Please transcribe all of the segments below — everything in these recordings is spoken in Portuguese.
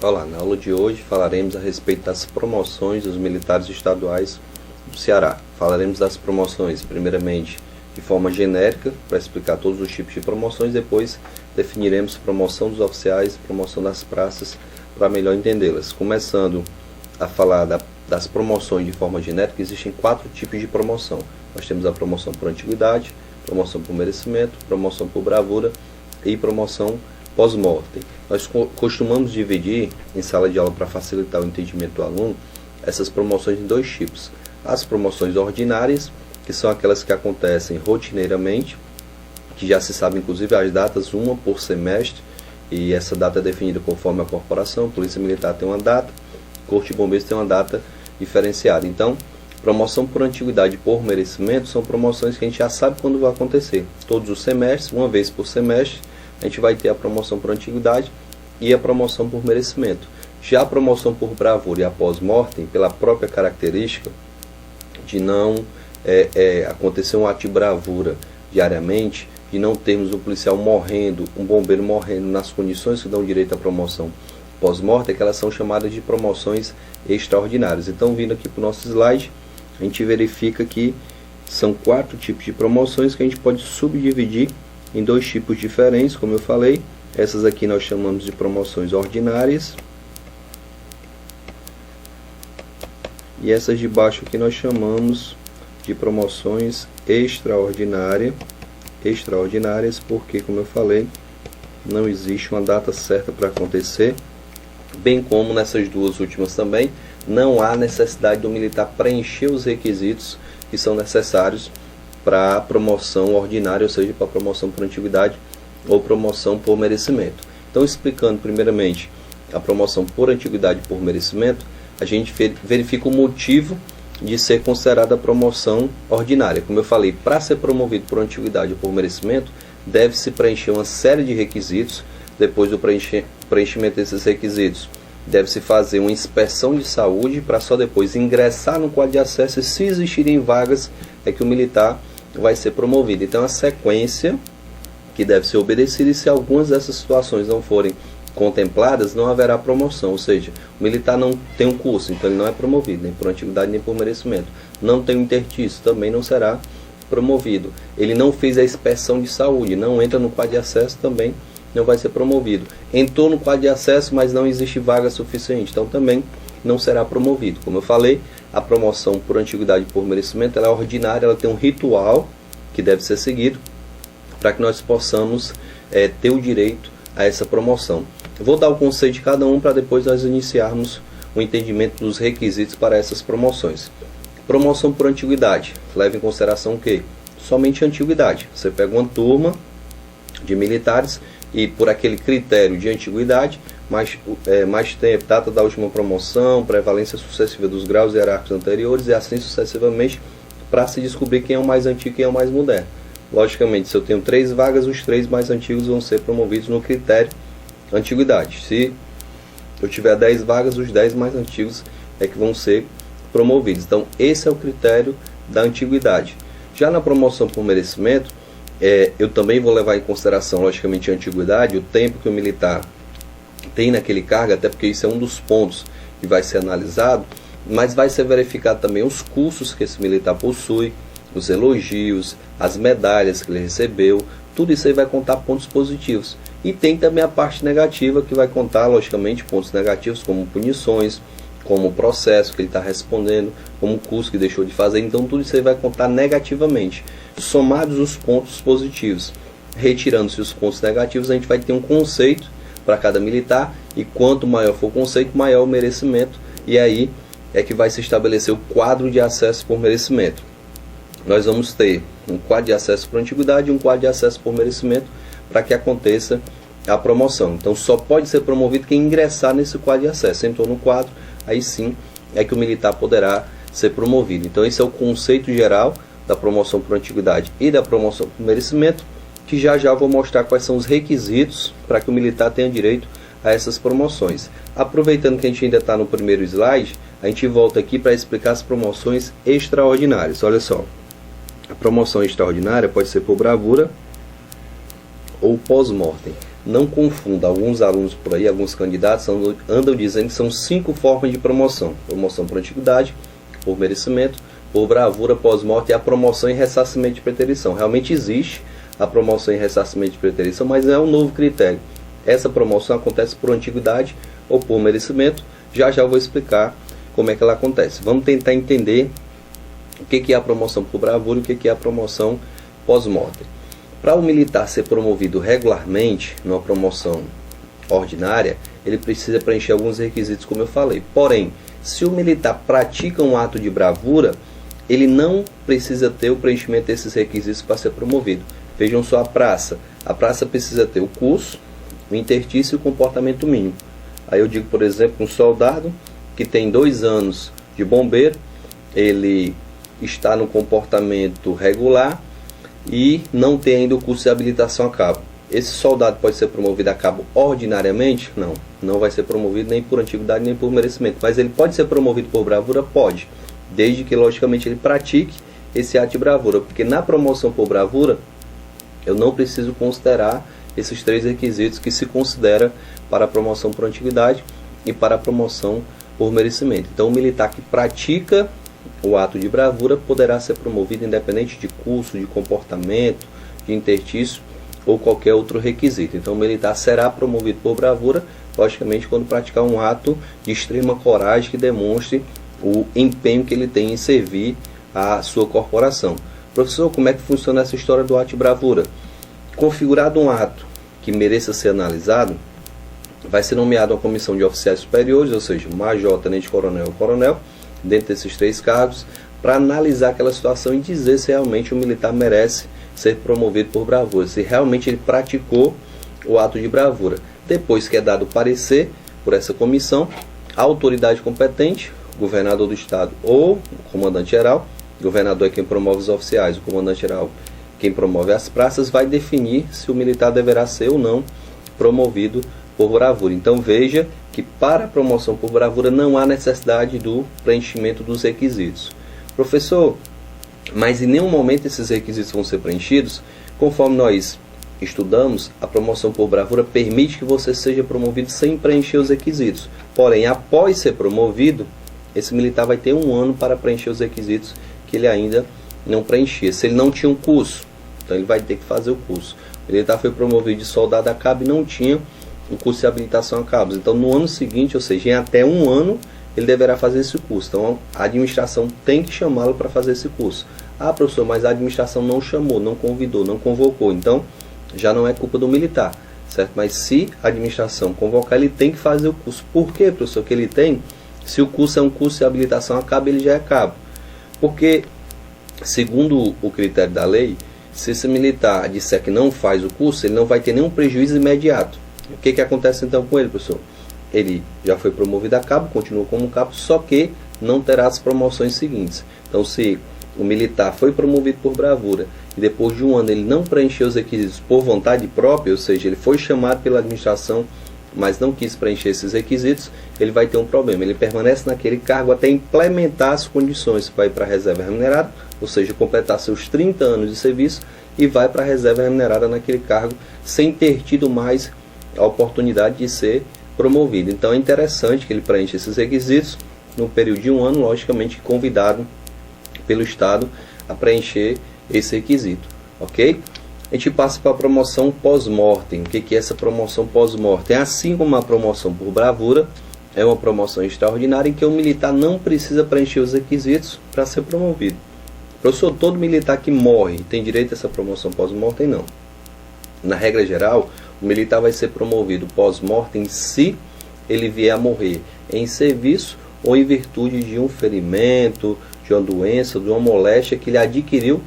Olá, na aula de hoje falaremos a respeito das promoções dos militares estaduais do Ceará. Falaremos das promoções, primeiramente, de forma genérica, para explicar todos os tipos de promoções, depois definiremos promoção dos oficiais, promoção das praças, para melhor entendê-las. Começando a falar das promoções de forma genérica, existem 4 tipos de promoção. Nós temos a promoção por antiguidade, promoção por merecimento, promoção por bravura e promoção pós-mortem. Nós costumamos dividir, em sala de aula para facilitar o entendimento do aluno, essas promoções em 2 tipos. As promoções ordinárias, que são aquelas que acontecem rotineiramente, que já se sabe inclusive as datas, uma por semestre, e essa data é definida conforme a corporação. Polícia Militar tem uma data, Corpo de Bombeiros tem uma data diferenciada. Então, promoção por antiguidade e por merecimento são promoções que a gente já sabe quando vai acontecer. Todos os semestres, uma vez por semestre, a gente vai ter a promoção por antiguidade e a promoção por merecimento. Já a promoção por bravura e a pós-mortem, pela própria característica de não acontecer um ato de bravura diariamente, de não termos um policial morrendo, um bombeiro morrendo nas condições que dão direito à promoção pós-morte, é que elas são chamadas de promoções extraordinárias. Então, vindo aqui para o nosso slide, a gente verifica que são 4 tipos de promoções que a gente pode subdividir em 2 tipos diferentes, como eu falei. Essas aqui nós chamamos de promoções ordinárias, e essas de baixo aqui nós chamamos de promoções extraordinárias, porque, como eu falei, não existe uma data certa para acontecer, bem como nessas 2 últimas também, não há necessidade do militar preencher os requisitos que são necessários para a promoção ordinária, ou seja, para a promoção por antiguidade ou promoção por merecimento. Então, explicando primeiramente a promoção por antiguidade e por merecimento, a gente verifica o motivo de ser considerada a promoção ordinária. Como eu falei, para ser promovido por antiguidade ou por merecimento, deve-se preencher uma série de requisitos. Depois do preenchimento desses requisitos, deve-se fazer uma inspeção de saúde para só depois ingressar no quadro de acesso, e se existirem vagas, é que o militar vai ser promovido. Então, a sequência que deve ser obedecida, e se algumas dessas situações não forem contempladas, não haverá promoção. Ou seja, o militar não tem um curso, então ele não é promovido, nem por antiguidade nem por merecimento. Não tem um interstício, também não será promovido. Ele não fez a inspeção de saúde, não entra no quadro de acesso, também não vai ser promovido. Entrou no quadro de acesso, mas não existe vaga suficiente, então também não será promovido. Como eu falei, a promoção por antiguidade e por merecimento, ela é ordinária, ela tem um ritual que deve ser seguido para que nós possamos ter o direito a essa promoção. Eu vou dar o conceito de cada um para depois nós iniciarmos o entendimento dos requisitos para essas promoções. Promoção por antiguidade, leva em consideração o quê? Somente a antiguidade. Você pega uma turma de militares e, por aquele critério de antiguidade, mais tempo, data da última promoção, prevalência sucessiva dos graus hierárquicos anteriores, e assim sucessivamente, para se descobrir quem é o mais antigo e quem é o mais moderno. Logicamente, se eu tenho 3 vagas, os 3 mais antigos vão ser promovidos no critério antiguidade. Se eu tiver 10 vagas, os 10 mais antigos é que vão ser promovidos. Então, esse é o critério da antiguidade. Já na promoção por merecimento, eu também vou levar em consideração, logicamente, a antiguidade, o tempo que o militar tem naquele cargo, até porque isso é um dos pontos que vai ser analisado, mas vai ser verificado também os cursos que esse militar possui, os elogios, as medalhas que ele recebeu, tudo isso aí vai contar pontos positivos. E tem também a parte negativa, que vai contar, logicamente, pontos negativos, como punições, como o processo que ele está respondendo, como o curso que deixou de fazer. Então, tudo isso aí vai contar negativamente. Somados os pontos positivos, retirando-se os pontos negativos, a gente vai ter um conceito para cada militar, e quanto maior for o conceito, maior o merecimento, e aí é que vai se estabelecer o quadro de acesso por merecimento. Nós vamos ter um quadro de acesso por antiguidade e um quadro de acesso por merecimento para que aconteça a promoção. Então, só pode ser promovido quem ingressar nesse quadro de acesso. Entrou no quadro, aí sim é que o militar poderá ser promovido. Então, esse é o conceito geral da promoção por antiguidade e da promoção por merecimento, que já vou mostrar quais são os requisitos para que o militar tenha direito a essas promoções. Aproveitando que a gente ainda está no primeiro slide, a gente volta aqui para explicar as promoções extraordinárias. Olha só. A promoção extraordinária pode ser por bravura ou pós-mortem. não confunda. Alguns alunos por aí, alguns candidatos andam dizendo que são 5 formas de promoção: promoção por antiguidade, por merecimento, por bravura, pós-morte e a promoção em ressarcimento de preterição. Realmente existe a promoção em ressarcimento de preterição, mas é um novo critério. Essa promoção acontece por antiguidade ou por merecimento. Já eu vou explicar como é que ela acontece. Vamos tentar entender o que é a promoção por bravura e o que é a promoção pós-morte. Para o militar ser promovido regularmente numa promoção ordinária, ele precisa preencher alguns requisitos, como eu falei. Porém, se o militar pratica um ato de bravura, ele não precisa ter o preenchimento desses requisitos para ser promovido. Vejam só a praça. A praça precisa ter o curso, o interstício e o comportamento mínimo. Aí eu digo, por exemplo, um soldado que tem 2 anos de bombeiro, ele está no comportamento regular e não tem ainda o curso de habilitação a cabo. Esse soldado pode ser promovido a cabo ordinariamente? Não, não vai ser promovido nem por antiguidade nem por merecimento. Mas ele pode ser promovido por bravura? Pode, desde que logicamente ele pratique esse ato de bravura, porque na promoção por bravura eu não preciso considerar esses 3 requisitos que se considera para a promoção por antiguidade e para a promoção por merecimento. Então o militar que pratica o ato de bravura poderá ser promovido independente de curso, de comportamento, de interstício ou qualquer outro requisito. Então o militar será promovido por bravura, logicamente, quando praticar um ato de extrema coragem que demonstre o empenho que ele tem em servir a sua corporação. Professor, como é que funciona essa história do ato de bravura? Configurado um ato que mereça ser analisado, vai ser nomeado uma comissão de oficiais superiores, ou seja, major, tenente-coronel ou coronel, dentro desses 3 cargos, para analisar aquela situação e dizer se realmente o militar merece ser promovido por bravura, se realmente ele praticou o ato de bravura. Depois que é dado o parecer por essa comissão, a autoridade competente, o governador do estado ou o comandante-geral, o governador é quem promove os oficiais, o comandante-geral quem promove as praças, vai definir se o militar deverá ser ou não promovido por bravura. Então veja que para a promoção por bravura não há necessidade do preenchimento dos requisitos. Professor, mas em nenhum momento esses requisitos vão ser preenchidos? Conforme nós estudamos, a promoção por bravura permite que você seja promovido sem preencher os requisitos. Porém, após ser promovido, esse militar vai ter 1 ano para preencher os requisitos que ele ainda não preenchia. Se ele não tinha um curso, então ele vai ter que fazer o curso. O militar foi promovido de soldado a cabo e não tinha o curso de habilitação a cabos. Então no ano seguinte, ou seja, em até 1 ano, ele deverá fazer esse curso. Então a administração tem que chamá-lo para fazer esse curso. Ah, professor, mas a administração não chamou, não convidou, não convocou. Então já não é culpa do militar, certo? Mas se a administração convocar, ele tem que fazer o curso. Por quê, professor, que ele tem? Se o curso é um curso de habilitação a cabo, ele já é cabo. Porque, segundo o critério da lei, se esse militar disser que não faz o curso, ele não vai ter nenhum prejuízo imediato. O que acontece então com ele, professor? Ele já foi promovido a cabo, continua como cabo, só que não terá as promoções seguintes. Então, se o militar foi promovido por bravura e depois de 1 ano ele não preencheu os requisitos por vontade própria, ou seja, ele foi chamado pela administração, mas não quis preencher esses requisitos, ele vai ter um problema. Ele permanece naquele cargo até implementar as condições para ir para a reserva remunerada, ou seja, completar seus 30 anos de serviço e vai para a reserva remunerada naquele cargo sem ter tido mais a oportunidade de ser promovido. Então é interessante que ele preencha esses requisitos no período de 1 ano, logicamente convidado pelo Estado a preencher esse requisito, ok? A gente passa para a promoção pós-mortem. O que é essa promoção pós-mortem? Assim como a promoção por bravura, é uma promoção extraordinária em que o militar não precisa preencher os requisitos para ser promovido. Professor, todo militar que morre tem direito a essa promoção pós-mortem? Não. Na regra geral, o militar vai ser promovido pós-mortem se ele vier a morrer em serviço ou em virtude de um ferimento, de uma doença, de uma moléstia que ele adquiriu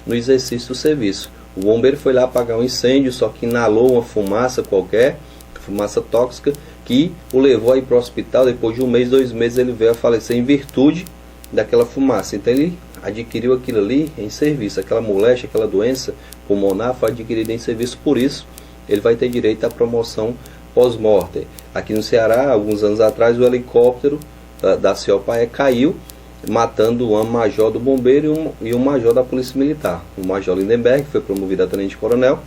no exercício do serviço. O bombeiro foi lá apagar um incêndio, só que inalou uma fumaça qualquer, fumaça tóxica, que o levou a ir para o hospital. Depois de 1 mês, 2 meses, ele veio a falecer em virtude daquela fumaça. Então ele adquiriu aquilo ali em serviço, aquela moléstia, aquela doença pulmonar foi adquirida em serviço, por isso ele vai ter direito à promoção pós-mortem. Aqui no Ceará, alguns anos atrás, o helicóptero da CEOPAE caiu, matando um major do bombeiro e um major da polícia militar. O major Lindenberg foi promovido a tenente-coronel,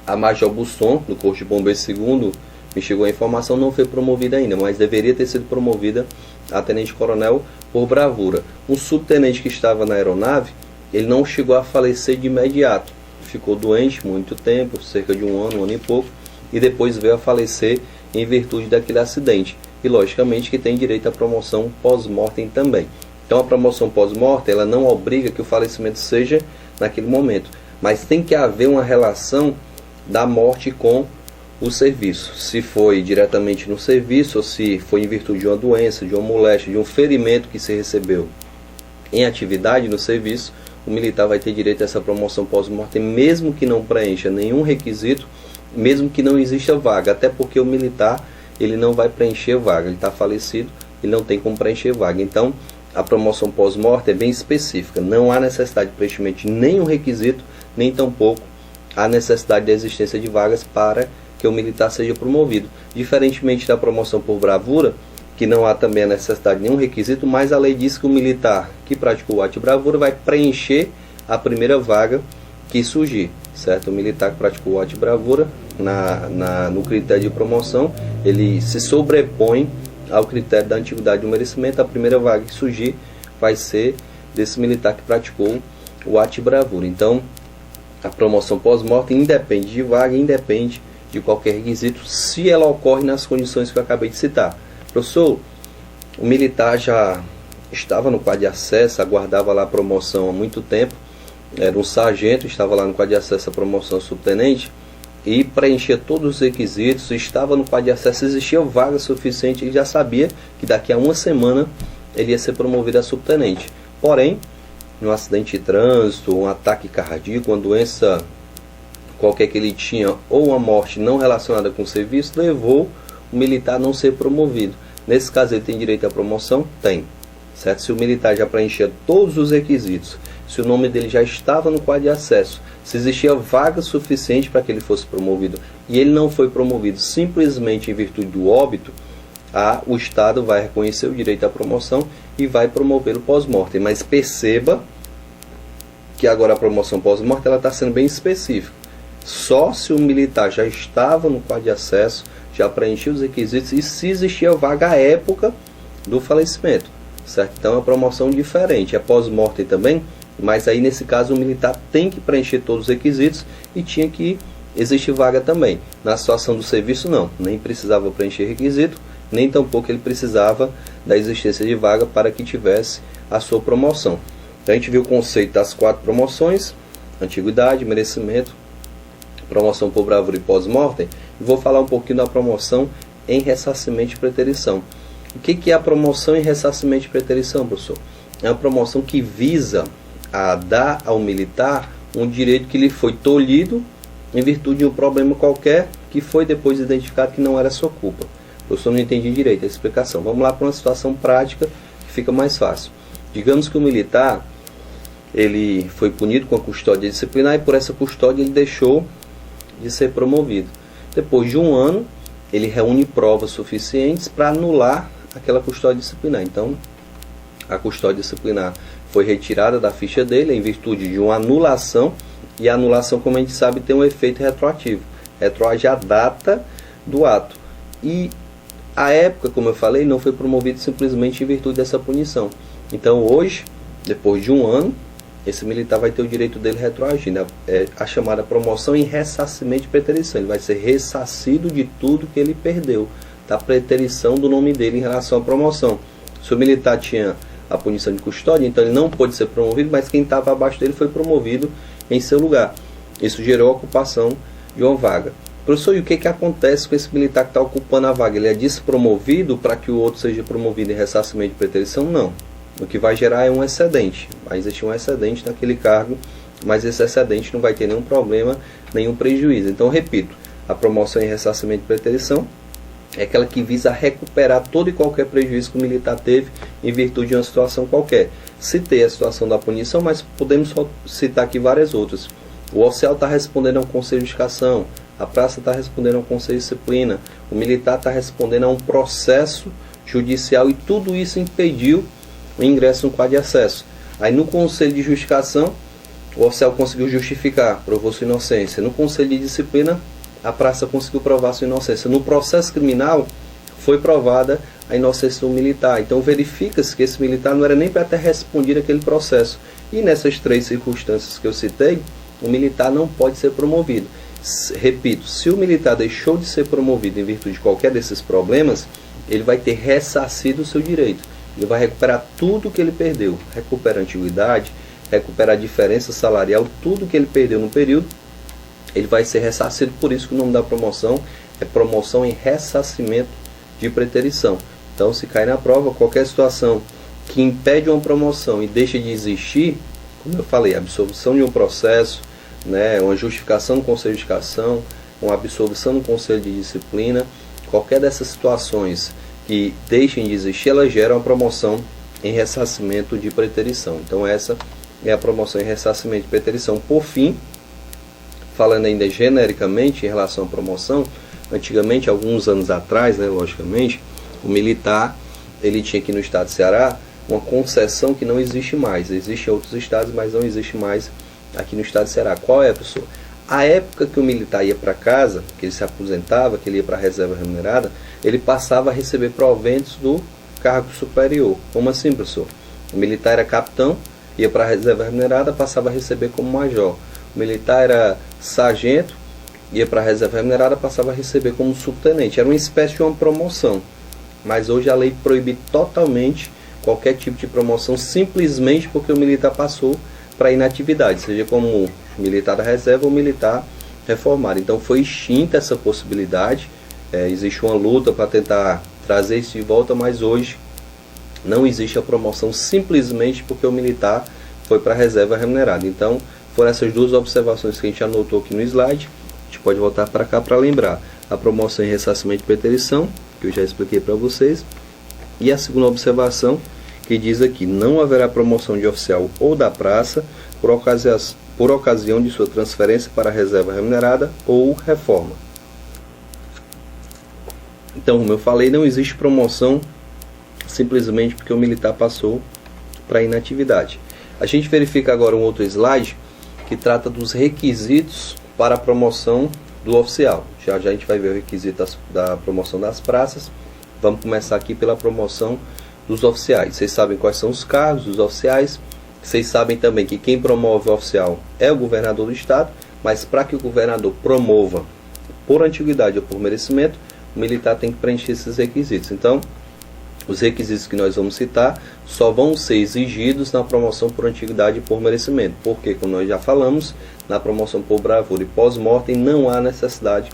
A Major Busson, do Corpo de Bombeiros, segundo me chegou a informação, não foi promovida ainda, mas deveria ter sido promovida a tenente-coronel por bravura. Um subtenente que estava na aeronave, ele não chegou a falecer de imediato. Ficou doente muito tempo, cerca de um ano e pouco, e depois veio a falecer em virtude daquele acidente. E logicamente que tem direito à promoção pós-mortem também. Então a promoção pós-mortem, ela não obriga que o falecimento seja naquele momento, mas tem que haver uma relação da morte com o serviço. Se foi diretamente no serviço, ou se foi em virtude de uma doença, de uma moléstia, de um ferimento que se recebeu em atividade no serviço, o militar vai ter direito a essa promoção pós-mortem, mesmo que não preencha nenhum requisito, mesmo que não exista vaga, até porque o militar ele não vai preencher vaga, ele está falecido, ele não tem como preencher vaga. Então a promoção pós-morte é bem específica, não há necessidade de preenchimento de nenhum requisito, nem tampouco há necessidade de existência de vagas para que o militar seja promovido. Diferentemente da promoção por bravura, que não há também a necessidade de nenhum requisito, mas a lei diz que o militar que praticou o ato de bravura vai preencher a primeira vaga que surgir, certo? O militar que praticou o ato de bravura, no critério de promoção, ele se sobrepõe ao critério da antiguidade do merecimento. A primeira vaga que surgir vai ser desse militar que praticou o ato de bravura. Então, a promoção pós-mortem independe de vaga, independe de qualquer requisito, se ela ocorre nas condições que eu acabei de citar. Professor, o militar já estava no quadro de acesso, aguardava lá a promoção há muito tempo, era um sargento, estava lá no quadro de acesso à promoção subtenente, e preenchia todos os requisitos, estava no quadro de acesso, existia vaga suficiente, ele já sabia que daqui a uma semana ele ia ser promovido a subtenente. Porém, um acidente de trânsito, um ataque cardíaco, uma doença qualquer que ele tinha, ou uma morte não relacionada com o serviço, levou o militar a não ser promovido. Nesse caso ele tem direito à promoção? Tem, certo? Se o militar já preenchia todos os requisitos, se o nome dele já estava no quadro de acesso, se existia vaga suficiente para que ele fosse promovido e ele não foi promovido simplesmente em virtude do óbito, o Estado vai reconhecer o direito à promoção e vai promovê-lo pós-mortem. Mas perceba que agora a promoção pós-mortem ela está sendo bem específica. Só se o militar já estava no quadro de acesso, já preenchia os requisitos e se existia vaga à época do falecimento, certo? Então é uma promoção diferente, é pós-mortem também, mas aí nesse caso o militar tem que preencher todos os requisitos e tinha que existir vaga também. Na situação do serviço não, nem precisava preencher requisito, nem tampouco ele precisava da existência de vaga para que tivesse a sua promoção. Então a gente viu o conceito das 4 promoções: antiguidade, merecimento, promoção por bravura e pós-mortem. E vou falar um pouquinho da promoção em ressarcimento e preterição. O que é a promoção em ressarcimento e preterição, professor? É uma promoção que visa a dar ao militar um direito que lhe foi tolhido em virtude de um problema qualquer que foi depois identificado que não era sua culpa. Professor, não entendi direito a explicação. Vamos lá para uma situação prática que fica mais fácil. Digamos que o militar ele foi punido com a custódia disciplinar e por essa custódia ele deixou de ser promovido. Depois de um ano, ele reúne provas suficientes para anular aquela custódia disciplinar. Então, a custódia disciplinar foi retirada da ficha dele em virtude de uma anulação, e a anulação, como a gente sabe, tem um efeito retroativo. Retroage a data do ato. E a época, como eu falei, não foi promovido simplesmente em virtude dessa punição. Então, hoje, depois de um ano, esse militar vai ter o direito dele retroagindo. É a chamada promoção em ressarcimento e preterição. Ele vai ser ressarcido de tudo que ele perdeu, da preterição do nome dele em relação à promoção. Se o militar tinha a punição de custódia, então ele não pôde ser promovido, mas quem estava abaixo dele foi promovido em seu lugar. Isso gerou a ocupação de uma vaga. Professor, e o que acontece com esse militar que está ocupando a vaga? Ele é despromovido para que o outro seja promovido em ressarcimento e preterição? Não. O que vai gerar é um excedente. Vai existir um excedente naquele cargo, mas esse excedente não vai ter nenhum problema, nenhum prejuízo. Então, repito, a promoção em ressarcimento e preterição é aquela que visa recuperar todo e qualquer prejuízo que o militar teve em virtude de uma situação qualquer. Citei a situação da punição, mas podemos citar aqui várias outras. O oficial está respondendo ao conselho de educação, a praça está respondendo ao conselho de disciplina, o militar está respondendo a um processo judicial e tudo isso impediu o ingresso no quadro de acesso. Aí no conselho de justificação o oficial conseguiu justificar, provou sua inocência. No conselho de disciplina, a praça conseguiu provar sua inocência. No processo criminal, foi provada a inocência do militar. Então verifica-se que esse militar não era nem para ter respondido aquele processo. E nessas 3 circunstâncias que eu citei, o militar não pode ser promovido. Repito, se o militar deixou de ser promovido em virtude de qualquer desses problemas, ele vai ter ressarcido o seu direito. Ele vai recuperar tudo que ele perdeu. Recupera a antiguidade, recupera a diferença salarial, tudo que ele perdeu no período, ele vai ser ressarcido. Por isso que o nome da promoção é promoção em ressarcimento de preterição. Então, se cai na prova, qualquer situação que impede uma promoção e deixa de existir, como eu falei, absolvição de um processo, né, uma justificação no conselho de educação, uma absolvição no conselho de disciplina, qualquer dessas situações que deixem de existir, ela gera uma promoção em ressarcimento de preterição. Então essa é a promoção em ressarcimento de preterição. Por fim, falando ainda genericamente em relação à promoção, antigamente, alguns anos atrás, né, logicamente, o militar, ele tinha aqui no estado de Ceará uma concessão que não existe mais. Existe em outros estados, mas não existe mais aqui no estado de Ceará. Qual é, professor? A época que o militar ia para casa, que ele se aposentava, que ele ia para a reserva remunerada, ele passava a receber proventos do cargo superior. Como assim, professor? O militar era capitão, ia para a reserva remunerada, passava a receber como major. O militar era sargento, ia para a reserva remunerada, passava a receber como subtenente. Era uma espécie de uma promoção. Mas hoje a lei proíbe totalmente qualquer tipo de promoção, simplesmente porque o militar passou para inatividade, seja como militar da reserva ou militar reformado. Então foi extinta essa possibilidade. Existe uma luta para tentar trazer isso de volta, mas hoje não existe a promoção simplesmente porque o militar foi para a reserva remunerada. Então foram essas 2 observações que a gente anotou aqui no slide. A gente pode voltar para cá para lembrar. A promoção em ressarcimento de preterição, que eu já expliquei para vocês. E a segunda observação, que diz aqui: não haverá promoção de oficial ou da praça por ocasião de sua transferência para a reserva remunerada ou reforma. Então, como eu falei, não existe promoção simplesmente porque o militar passou para a inatividade. A gente verifica agora um outro slide que trata dos requisitos para a promoção do oficial. Já a gente vai ver o requisito da promoção das praças. Vamos começar aqui pela promoção dos oficiais. Vocês sabem quais são os cargos dos oficiais. Vocês sabem também que quem promove o oficial é o governador do estado, mas para que o governador promova por antiguidade ou por merecimento, o militar tem que preencher esses requisitos. Então, os requisitos que nós vamos citar só vão ser exigidos na promoção por antiguidade e por merecimento, porque, como nós já falamos, na promoção por bravura e pós-mortem não há necessidade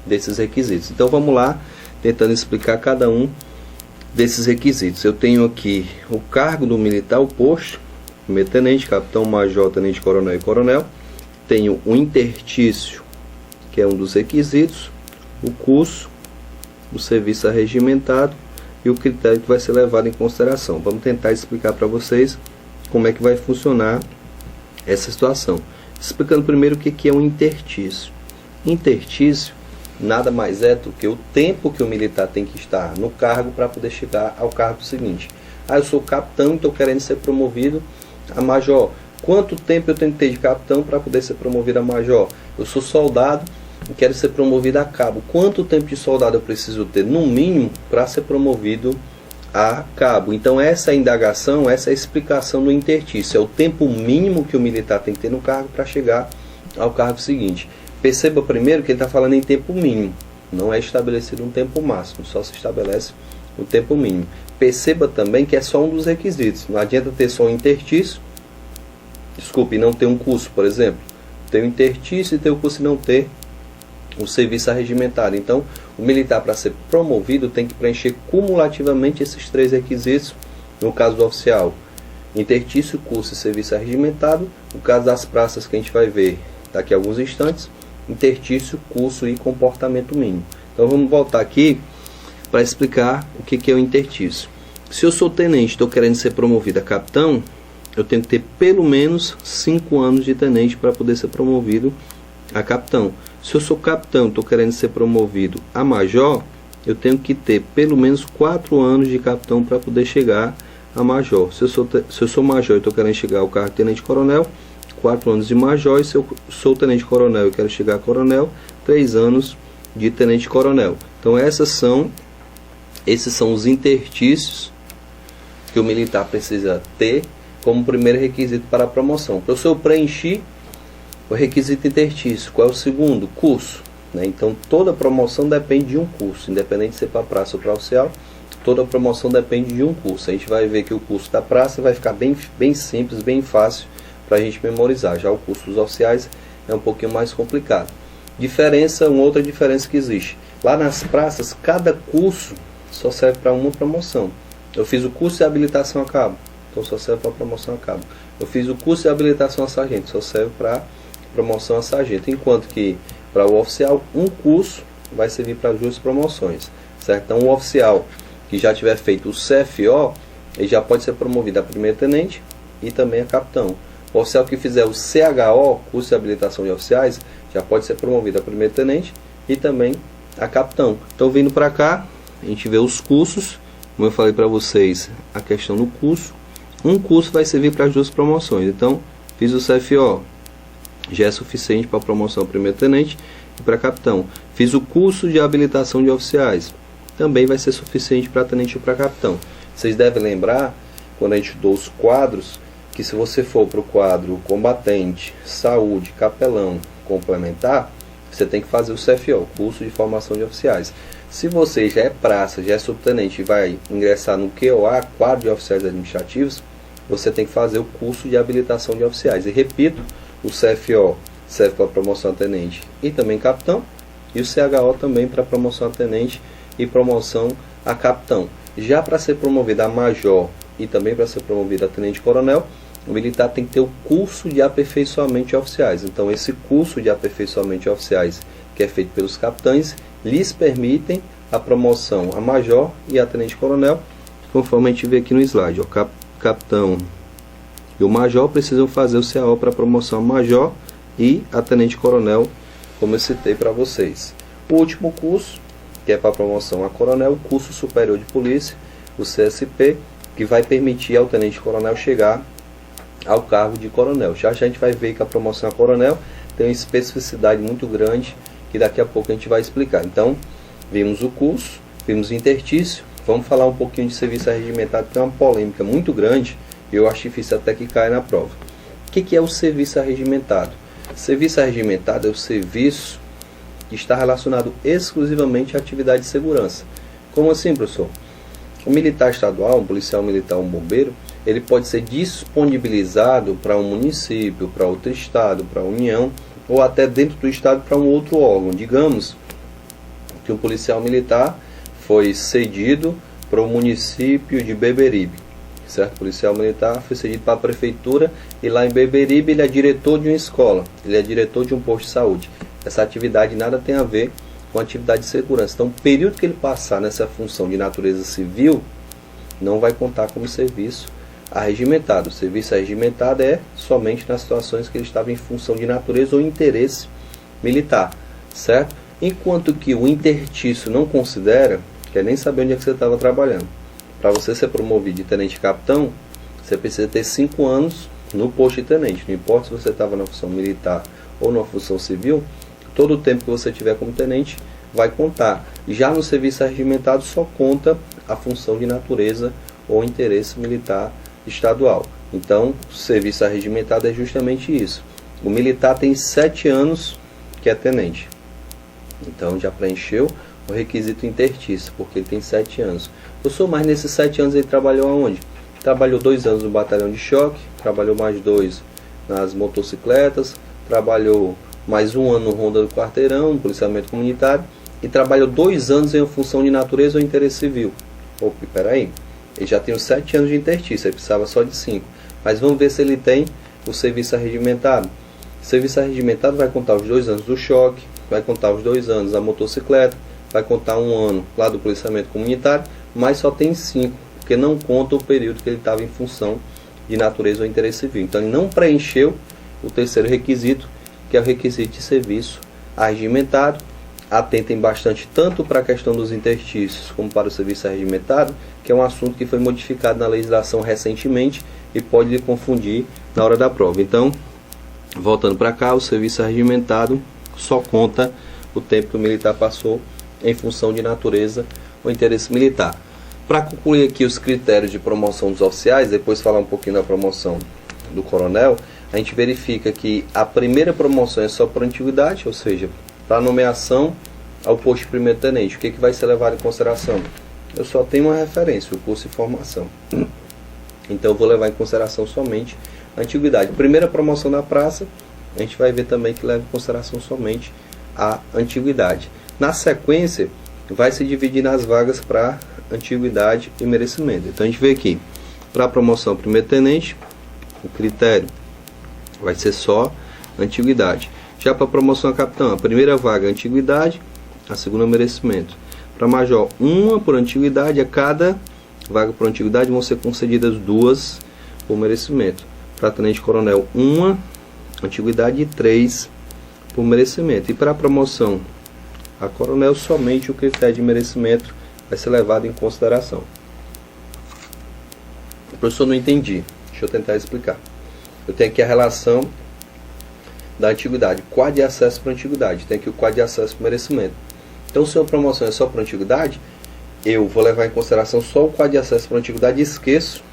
desses requisitos. Então vamos lá, tentando explicar cada um desses requisitos. Eu tenho aqui o cargo do militar, o posto, primeiro tenente, capitão, major, tenente coronel e coronel. Tenho o intertício, que é um dos requisitos, o curso, o serviço arregimentado e o critério que vai ser levado em consideração. Vamos tentar explicar para vocês como é que vai funcionar essa situação. Explicando primeiro o que é um intertício. Intertício nada mais é do que o tempo que o militar tem que estar no cargo para poder chegar ao cargo seguinte. Eu sou capitão e estou querendo ser promovido a major. Quanto tempo eu tenho que ter de capitão para poder ser promovido a major? Eu sou soldado e quero ser promovido a cabo. Quanto tempo de soldado eu preciso ter, no mínimo, para ser promovido a cabo? Então essa é a indagação, essa é a explicação do intertício. É o tempo mínimo que o militar tem que ter no cargo para chegar ao cargo seguinte. Perceba primeiro que ele está falando em tempo mínimo. Não é estabelecido um tempo máximo, só se estabelece o tempo mínimo. Perceba também que é só um dos requisitos. Não adianta ter só um intertício, desculpe, não ter um curso, por exemplo. Ter um intertício e ter o curso e não ter o serviço arregimentado. Então, o militar, para ser promovido, tem que preencher cumulativamente esses 3 requisitos. No caso do oficial, intertício, curso e serviço arregimentado. No caso das praças, que a gente vai ver daqui a alguns instantes, intertício, curso e comportamento mínimo. Então vamos voltar aqui para explicar o que é o intertício. Se eu sou tenente, estou querendo ser promovido a capitão, eu tenho que ter pelo menos 5 anos de tenente para poder ser promovido a capitão. Se eu sou capitão e estou querendo ser promovido a major, eu tenho que ter pelo menos 4 anos de capitão para poder chegar a major. Se eu sou major e estou querendo chegar ao cargo de tenente coronel, 4 anos de major, e se eu sou tenente-coronel e quero chegar a coronel, 3 anos de tenente-coronel. Então esses são os interstícios que o militar precisa ter como primeiro requisito para a promoção. Professor, eu preenchi o requisito interstício. Qual é o segundo? Curso. Então toda promoção depende de um curso, independente de ser para praça ou para oficial, toda promoção depende de um curso. A gente vai ver que o curso da praça vai ficar bem simples, bem fácil para a gente memorizar. Já o curso dos oficiais é um pouquinho mais complicado. Uma outra diferença que existe. Lá nas praças, cada curso só serve para uma promoção. Eu fiz o curso de habilitação a cabo, então só serve para promoção a cabo. Eu fiz o curso de habilitação a sargento, só serve para promoção a sargento. Enquanto que para o oficial, um curso vai servir para as 2 promoções, certo? Então o oficial que já tiver feito o CFO, ele já pode ser promovido a primeiro tenente e também a capitão. O oficial que fizer o CHO, curso de habilitação de oficiais, já pode ser promovido a primeiro tenente e também a capitão. Então vindo para cá, a gente vê os cursos. Como eu falei para vocês, a questão do curso. Um curso vai servir para as 2 promoções. Então, fiz o CFO, já é suficiente para a promoção primeiro tenente e para capitão. Fiz o curso de habilitação de oficiais, também vai ser suficiente para tenente e para capitão. Vocês devem lembrar, quando a gente estudou os quadros, que se você for para o quadro combatente, saúde, capelão, complementar, você tem que fazer o CFO, curso de formação de oficiais. Se você já é praça, já é subtenente e vai ingressar no QOA, quadro de oficiais administrativos, você tem que fazer o curso de habilitação de oficiais. E repito, o CFO serve para promoção a tenente e também capitão, e o CHO também para promoção a tenente e promoção a capitão. Já para ser promovido a major e também para ser promovido a tenente-coronel, o militar tem que ter o curso de aperfeiçoamento de oficiais. Então esse curso de aperfeiçoamento de oficiais, que é feito pelos capitães, lhes permitem a promoção a major e a tenente-coronel, conforme a gente vê aqui no slide. O capitão e o major precisam fazer o CAO para promoção a major e a tenente-coronel, como eu citei para vocês. O último curso, que é para promoção a coronel, o curso superior de polícia, o CSP, que vai permitir ao tenente-coronel chegar ao cargo de coronel. Já a gente vai ver que a promoção a coronel tem uma especificidade muito grande, que daqui a pouco a gente vai explicar. Então, vimos o curso, vimos o interstício, vamos falar um pouquinho de serviço arregimentado, que é uma polêmica muito grande, e eu acho difícil até que caia na prova. O que é o serviço arregimentado? Serviço arregimentado é o serviço que está relacionado exclusivamente à atividade de segurança. Como assim, professor? O militar estadual, um policial militar, um bombeiro, ele pode ser disponibilizado para um município, para outro estado, para a União, ou até dentro do estado para um outro órgão. Digamos que um policial militar foi cedido para o município de Beberibe, certo? O policial militar foi cedido para a prefeitura e lá em Beberibe ele é diretor de uma escola, ele é diretor de um posto de saúde. Essa atividade nada tem a ver com a atividade de segurança. Então o período que ele passar nessa função de natureza civil não vai contar como serviço arregimentado. O serviço arregimentado é somente nas situações que ele estava em função de natureza ou interesse militar, certo? Enquanto que o interstício não considera, quer nem saber onde é que você estava trabalhando. Para você ser promovido de tenente-capitão, você precisa ter 5 anos no posto de tenente. Não importa se você estava na função militar ou na função civil, todo o tempo que você tiver como tenente vai contar. Já no serviço arregimentado só conta a função de natureza ou interesse militar estadual. Então, o serviço arregimentado é justamente isso. O militar tem 7 anos que é tenente. Então, já preencheu o requisito interstício, porque ele tem 7 anos. Professor, mas nesses 7 anos ele trabalhou aonde? Trabalhou 2 anos no batalhão de choque, trabalhou mais 2 nas motocicletas, trabalhou mais 1 ano no ronda do quarteirão, no policiamento comunitário, e trabalhou 2 anos em uma função de natureza ou interesse civil. Opa, peraí. Ele já tem os 7 anos de interstício, ele precisava só de 5. Mas vamos ver se ele tem o serviço arregimentado. O serviço arregimentado vai contar os 2 anos do choque, vai contar os 2 anos da motocicleta, vai contar 1 ano lá do policiamento comunitário, mas só tem 5, porque não conta o período que ele estava em função de natureza ou interesse civil. Então ele não preencheu o terceiro requisito, que é o requisito de serviço arregimentado. Atentem bastante tanto para a questão dos interstícios como para o serviço arregimentado, que é um assunto que foi modificado na legislação recentemente e pode lhe confundir na hora da prova. Então, Voltando para cá, o serviço regimentado só conta o tempo que o militar passou em função de natureza ou interesse militar. Para concluir aqui os critérios de promoção dos oficiais, depois falar um pouquinho da promoção do coronel, a gente verifica que a primeira promoção é só por antiguidade, ou seja, para nomeação ao posto de primeiro-tenente. O que vai ser levado em consideração? Eu só tenho uma referência, o curso de formação. Então eu vou levar em consideração somente a antiguidade. Primeira promoção da praça, a gente vai ver também que leva em consideração somente a antiguidade. Na sequência, vai se dividir nas vagas para antiguidade e merecimento. Então a gente vê aqui, para a promoção primeiro-tenente, o critério vai ser só antiguidade. Já para a promoção a capitão, a primeira vaga é antiguidade, a segunda merecimento. Para major, uma por antiguidade, a cada vaga por antiguidade vão ser concedidas 2 por merecimento. Para tenente-coronel, 1 antiguidade e 3 por merecimento. E para a promoção a coronel, somente o critério de merecimento vai ser levado em consideração. Professor, não entendi. Deixa eu tentar explicar. Eu tenho aqui a relação da antiguidade, quadro de acesso para antiguidade. Tem aqui o quadro de acesso para merecimento. Então, se a promoção é só para antiguidade, eu vou levar em consideração só o quadro de acesso para antiguidade e esqueço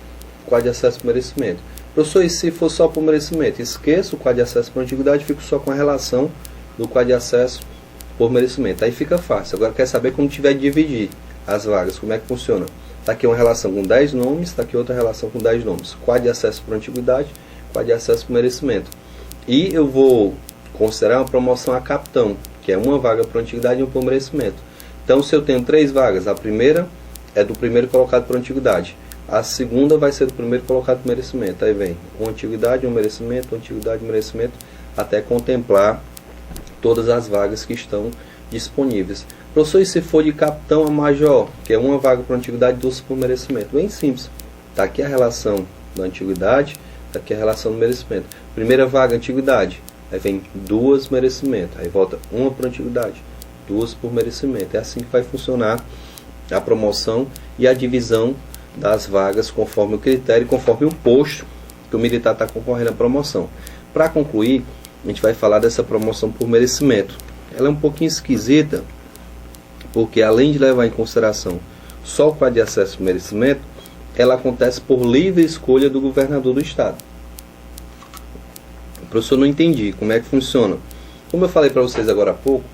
o quadro de acesso para merecimento. Professor, e se for só por merecimento? Esqueço o quadro de acesso para antiguidade e fico só com a relação do quadro de acesso por merecimento. Aí fica fácil. Agora quer saber como tiver de dividir as vagas, como é que funciona? Está aqui uma relação com 10 nomes, está aqui outra relação com 10 nomes. Quadro de acesso por antiguidade, quadro de acesso por merecimento. E eu vou considerar uma promoção a capitão, que é uma vaga por antiguidade e uma por merecimento. Então, se eu tenho 3 vagas, a primeira é do primeiro colocado por antiguidade. A segunda vai ser do primeiro colocado por merecimento. Aí vem uma antiguidade, um merecimento, antiguidade, merecimento, até contemplar todas as vagas que estão disponíveis. Professor, e se for de capitão a major, que é uma vaga por antiguidade e 2 por merecimento? Bem simples. Está aqui a relação da antiguidade, está aqui a relação do merecimento. Primeira vaga, antiguidade. Aí vem 2 merecimento. Aí volta 1 por antiguidade, 2 por merecimento. É assim que vai funcionar a promoção e a divisão das vagas conforme o critério, conforme o posto que o militar está concorrendo à promoção. Para concluir, a gente vai falar dessa promoção por merecimento. Ela é um pouquinho esquisita, porque além de levar em consideração só o quadro de acesso ao merecimento, ela acontece por livre escolha do governador do estado. Professor, não entendi como é que funciona. Como eu falei para vocês agora há pouco,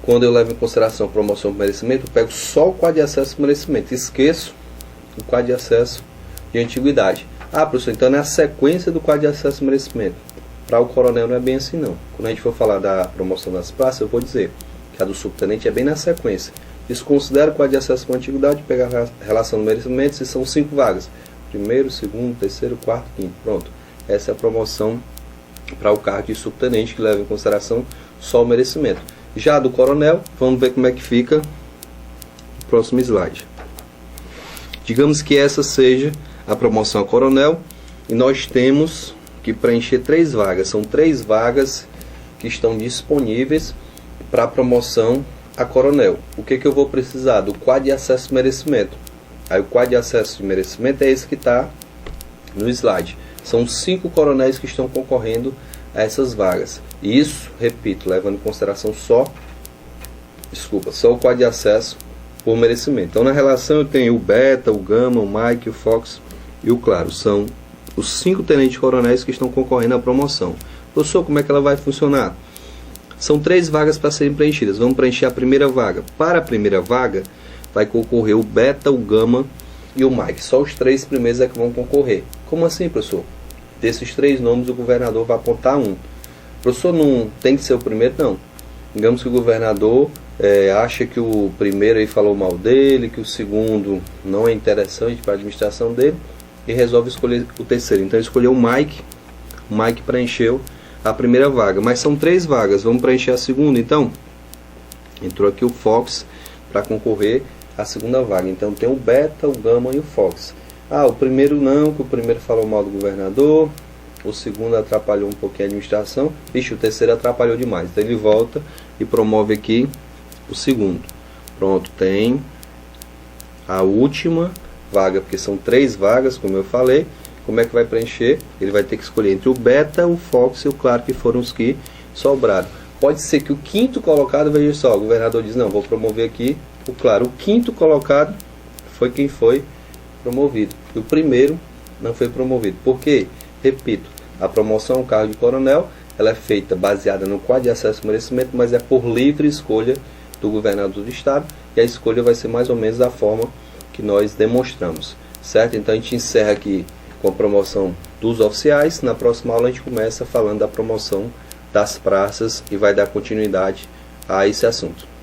quando eu levo em consideração a promoção por merecimento, eu pego só o quadro de acesso ao merecimento, esqueço o quadro de acesso de antiguidade. Ah, professor, então é a sequência do quadro de acesso ao merecimento. Para o coronel não é bem assim não. Quando a gente for falar da promoção das praças, eu vou dizer que a do subtenente é bem na sequência. Desconsidera o quadro de acesso à antiguidade, pega a relação do merecimento, se são 5 vagas. Primeiro, segundo, terceiro, quarto, quinto. Pronto. Essa é a promoção para o cargo de subtenente, que leva em consideração só o merecimento. Já do coronel, vamos ver como é que fica no próximo slide. Digamos que essa seja a promoção a coronel e nós temos que preencher 3 vagas. São 3 vagas que estão disponíveis para a promoção a coronel. O que eu vou precisar? Do quadro de acesso e merecimento. Aí o quadro de acesso e merecimento é esse que está no slide. São 5 coronéis que estão concorrendo a essas vagas. E isso, repito, levando em consideração só o quadro de acesso por merecimento. Então na relação eu tenho o Beta, o Gama, o Mike, o Fox e o Claro. São os 5 tenentes-coronéis que estão concorrendo à promoção. Professor, como é que ela vai funcionar? São 3 vagas para serem preenchidas. Vamos preencher a primeira vaga. Para a primeira vaga, vai concorrer o Beta, o Gama e o Mike. Só os 3 primeiros é que vão concorrer. Como assim, professor? Desses 3 nomes, o governador vai apontar um. Professor, não tem que ser o primeiro? Não. Digamos que o governador acha que o primeiro aí falou mal dele, que o segundo não é interessante para a administração dele, e resolve escolher o terceiro. Então ele escolheu o Mike. O Mike preencheu a primeira vaga, mas são 3 vagas. Vamos preencher a segunda. Então entrou aqui o Fox para concorrer à segunda vaga. Então tem o Beta, o Gama e o Fox. Ah, o primeiro não, que o primeiro falou mal do governador, o segundo atrapalhou um pouquinho a administração, vixe, o terceiro atrapalhou demais. Então ele volta e promove aqui o segundo. Pronto, tem a última vaga, porque são 3 vagas, como eu falei, Como é que vai preencher? Ele vai ter que escolher entre o Beta, o Fox e o Claro, que foram os que sobraram. Pode ser que o quinto colocado, veja só, o governador diz, não, vou promover aqui o Claro. O quinto colocado foi quem foi promovido. E o primeiro não foi promovido. Por quê? Repito, a promoção ao cargo de coronel, ela é feita baseada no quadro de acesso e merecimento, mas é por livre escolha do governador do estado, e a escolha vai ser mais ou menos da forma que nós demonstramos, certo? Então a gente encerra aqui com a promoção dos oficiais. Na próxima aula a gente começa falando da promoção das praças e vai dar continuidade a esse assunto.